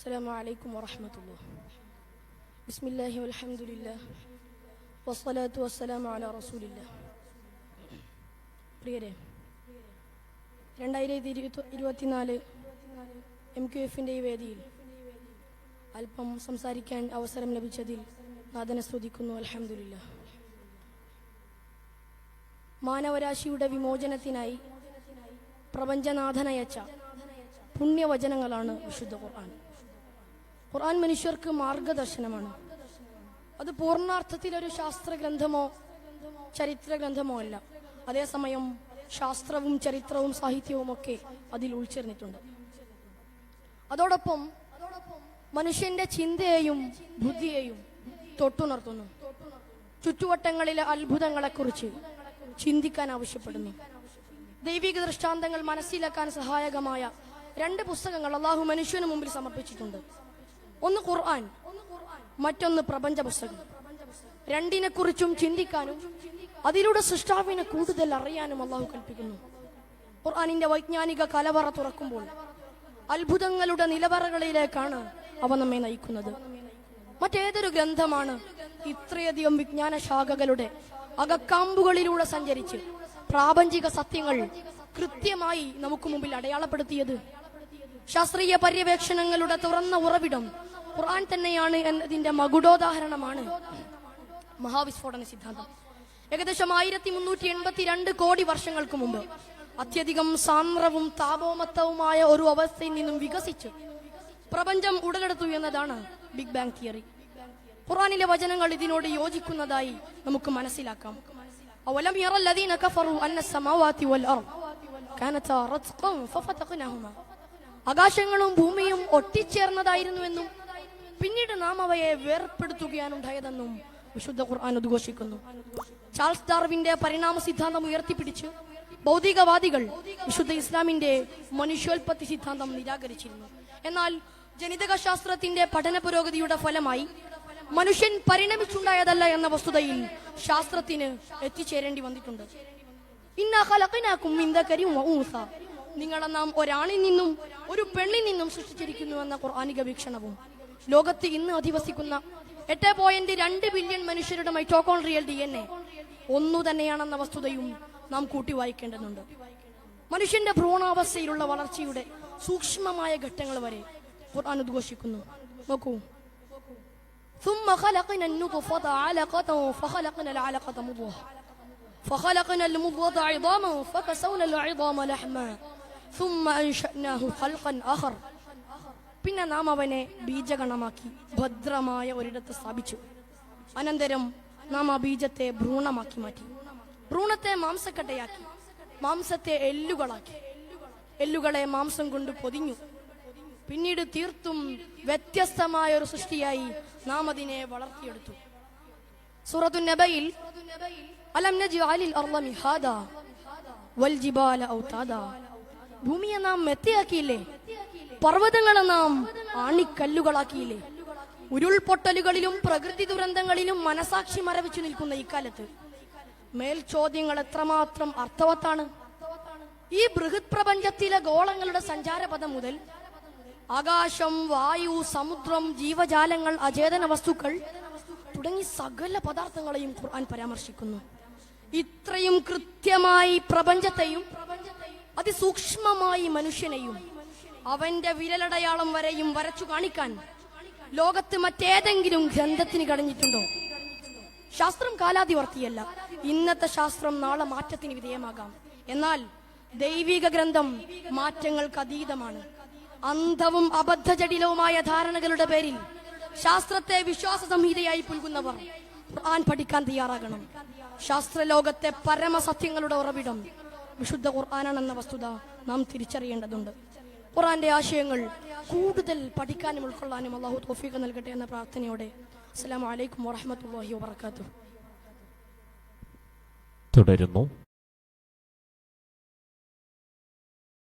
السلام عليكم ورحمة الله. بسم الله والحمد لله والصلاة والسلام على رسول الله. പ്രിയരെ, 2024 MQF-ന്റെ ഈ വേദിയിൽ അല്പം സംസാരിക്കാൻ അവസരം ലഭിച്ചതിൽ നാഥനെ സ്തുതിക്കുന്നു. അൽഹംദുലില്ലാഹ്. മാനവരാശിയുടെ വിമോചനത്തിനായി പ്രപഞ്ചനാഥനയച്ച പുണ്യവചനങ്ങളാണ് വിശുദ്ധ ഖുർആൻ. ഖുർആൻ മനുഷ്യർക്ക് മാർഗദർശനമാണ്. അത് പൂർണ്ണാർത്ഥത്തിൽ ഒരു ശാസ്ത്രഗ്രന്ഥമോ ചരിത്ര ഗ്രന്ഥമോ അല്ല. അതേസമയം ശാസ്ത്രവും ചരിത്രവും സാഹിത്യവും ഒക്കെ അതിൽ ഉൾച്ചേർന്നിട്ടുണ്ട്. അതോടൊപ്പം മനുഷ്യന്റെ ചിന്തയെയും ബുദ്ധിയെയും തൊട്ടുണർത്തുന്നു. ചുറ്റുവട്ടങ്ങളിലെ അത്ഭുതങ്ങളെക്കുറിച്ച് ചിന്തിക്കാൻ ആവശ്യപ്പെടുന്നു. ദൈവിക ദൃഷ്ടാന്തങ്ങൾ മനസ്സിലാക്കാൻ സഹായകമായ 2 പുസ്തകങ്ങൾ അള്ളാഹു മനുഷ്യന് മുമ്പിൽ സമർപ്പിച്ചിട്ടുണ്ട്. ഒന്ന് ഖുർആൻ, മറ്റൊന്ന് പ്രപഞ്ച പുസ്തകം. രണ്ടിനെ കുറിച്ചും ചിന്തിക്കാനും അതിലൂടെ സൃഷ്ടാവിനെ കൂടുതൽ അറിയാനും അള്ളാഹു കൽപ്പിക്കുന്നു. ഖുർആനിന്റെ വൈജ്ഞാനിക കലവറ തുറക്കുമ്പോൾ അത്ഭുതങ്ങളുടെ നിലവറകളിലേക്കാണ് അവ നമ്മെ നയിക്കുന്നത്. മറ്റേതൊരു ഗ്രന്ഥമാണ് ഇത്രയധികം വിജ്ഞാന ശാഖകളുടെ അകക്കാമ്പുകളിലൂടെ സഞ്ചരിച്ച് പ്രാപഞ്ചിക സത്യങ്ങൾ കൃത്യമായി നമുക്ക് മുമ്പിൽ അടയാളപ്പെടുത്തിയത്? ശാസ്ത്രീയ പര്യവേക്ഷണങ്ങളുടെ തുറന്ന ഉറവിടം ഖുർആൻ തന്നെയാണ് എന്നതിന്റെ മകുടോദാഹരണമാണ് മഹാവിസ്ഫോടന സിദ്ധാന്തം. ഏകദേശം 1382 കോടി വർഷങ്ങൾക്ക് മുമ്പ് അത്യധികം സാന്ദ്രവും താപോമത്തവുമായ ഒരു അവസ്ഥയിൽ നിന്നും വികസിച്ച് പ്രപഞ്ചം ഉടലെടുത്തു എന്നതാണ് ബിഗ് ബാങ് തിയറി. ഖുർആനിലെ വചനങ്ങൾ ഇതിനോട് യോജിക്കുന്നതായി നമുക്ക് മനസ്സിലാക്കാം. അവലം യറല്ലദീന കഫറു അന്ന സമാവാതി വൽ അർദ് കാനതാ റത്ഖൻ ഫഫതഖ്നാഹുമാ. ആകാശങ്ങളും ഭൂമിയും ഒട്ടിച്ചേർന്നതായിരുന്നുവെന്നും പിന്നീട് നാം അവയെ വേർപ്പെടുത്തുകയാണ് ഉണ്ടായതെന്നും വിശുദ്ധ ഖുർആൻ ഉദ്ഘോഷിക്കുന്നു. ചാൾസ് ഡാർവിന്റെ പരിണാമ സിദ്ധാന്തം ഉയർത്തിപ്പിടിച്ച് ഭൗതികവാദികൾ വിശുദ്ധ ഇസ്ലാമിന്റെ മനുഷ്യോൽപത്തി സിദ്ധാന്തം നിരാകരിച്ചിരുന്നു. എന്നാൽ ജനിതക ശാസ്ത്രത്തിന്റെ പഠന പുരോഗതിയുടെ ഫലമായി മനുഷ്യൻ പരിണമിച്ചുണ്ടായതല്ല എന്ന വസ്തുതയിൽ ശാസ്ത്രത്തിന് എത്തിച്ചേരേണ്ടി വന്നിട്ടുണ്ട്. ഇന്നാ ഖലഖനാകും മിൻ ദകരിൻ വ ഉൻസ. നിങ്ങളെ നാം ഒരാണിൽ നിന്നും ഒരു പെണ്ണിൽ നിന്നും സൃഷ്ടിച്ചിരിക്കുന്നു എന്ന ഖുർആനിക വീക്ഷണവും ലോകത്ത് ഇന്ന് അധിവസിക്കുന്ന 8.2 ബില്യൺ മനുഷ്യരുടെ മൈറ്റോകോൺട്രിയൽ DNA ഒന്നു തന്നെയാണെന്ന വസ്തുതയും നാം കൂട്ടി വായിക്കേണ്ടതുണ്ട്. മനുഷ്യന്റെ ഭ്രൂണാവസ്ഥയിലുള്ള വളർച്ചയുടെ സൂക്ഷ്മമായ ഘട്ടങ്ങൾ വരെ ഖുർആൻ ഉദ്ഘോഷിക്കുന്നു. നോക്കൂ, ثم خلقنا النطفة علقة فخلقنا العلقة مضغة فخلقنا المضغة عظاما فكسونا العظام لحما ثم أنشأناه خلقا آخر. പിന്നെ നാം അവനെ ബീജഗണമാക്കി ഭദ്രമായ ഒരിടത്ത് സ്ഥാപിച്ചു. അനന്തരം നാം ആ ബീജത്തെ ഭ്രൂണമാക്കി മാറ്റി. ഭ്രൂണത്തെ മാംസക്കട്ടയാക്കി, മാംസത്തെ എല്ലുകളാക്കി, എല്ലുകളെ മാംസം കൊണ്ട് പൊതിഞ്ഞു. പിന്നീട് തീർത്തും വ്യത്യസ്തമായ ഒരു സൃഷ്ടിയായി നാം അതിനെ വളർത്തിയെടുത്തു. സൂറത്തുൻ നബയിൽ അലം നജ്അലിൽ അർള മിഹാദാ വൽ ജിബാല ഔതാദാ. ഭൂമിയെ നാം മെത്തയാക്കിയില്ലേ, പർവ്വതങ്ങളെ നാം ആണിക്കല്ലുകളാക്കിയില്ലേ. ഉരുൾപൊട്ടലുകളിലും പ്രകൃതി ദുരന്തങ്ങളിലും മനസാക്ഷി മരവിച്ചു നിൽക്കുന്ന ഇക്കാലത്ത് മേൽചോദ്യങ്ങൾ എത്രമാത്രം അർത്ഥവത്താണ്. ഈ ബൃഹത് പ്രപഞ്ചത്തിലെ ഗോളങ്ങളുടെ സഞ്ചാരപഥം മുതൽ ആകാശം, വായു, സമുദ്രം, ജീവജാലങ്ങൾ, അചേതന വസ്തുക്കൾ തുടങ്ങി സകല പദാർത്ഥങ്ങളെയും ഖുർആൻ പരാമർശിക്കുന്നു. ഇത്രയും കൃത്യമായി പ്രപഞ്ചത്തെയും അതിസൂക്ഷ്മമായി മനുഷ്യനെയും അവന്റെ വിരലടയാളം വരെയും വരച്ചു കാണിക്കാൻ ലോകത്ത് മറ്റേതെങ്കിലും ഗ്രന്ഥത്തിന് കഴിഞ്ഞിട്ടുണ്ടോ? ശാസ്ത്രം കാലാതിവർത്തിയല്ല. ഇന്നത്തെ ശാസ്ത്രം നാളെ മാറ്റത്തിന് വിധേയമാകാം. എന്നാൽ ദൈവിക ഗ്രന്ഥം മാറ്റങ്ങൾക്ക് അതീതമാണ്. അന്ധവും അബദ്ധജടിലവുമായ ധാരണകളുടെ പേരിൽ ശാസ്ത്രത്തെ വിശ്വാസ സംഹിതയായി പുൽകുന്നവർ ഖുർആൻ പഠിക്കാൻ തയ്യാറാകണം. ശാസ്ത്രലോകത്തെ പരമസത്യങ്ങളുടെ ഉറവിടം വിശുദ്ധ ഖുർആനാണെന്ന വസ്തുത നാം തിരിച്ചറിയേണ്ടതുണ്ട്. ഖുർആന്റെ ആശയങ്ങൾ കൂടുതൽ പഠിക്കാനും ഉൾക്കൊള്ളാനും അല്ലാഹു തൗഫീഖ് നൽകട്ടെ എന്ന പ്രാർത്ഥനയോടെ അസ്സലാമു അലൈക്കും വറഹ്മത്തുള്ളാഹി വബറകാതുഹു. തുടരുന്നു.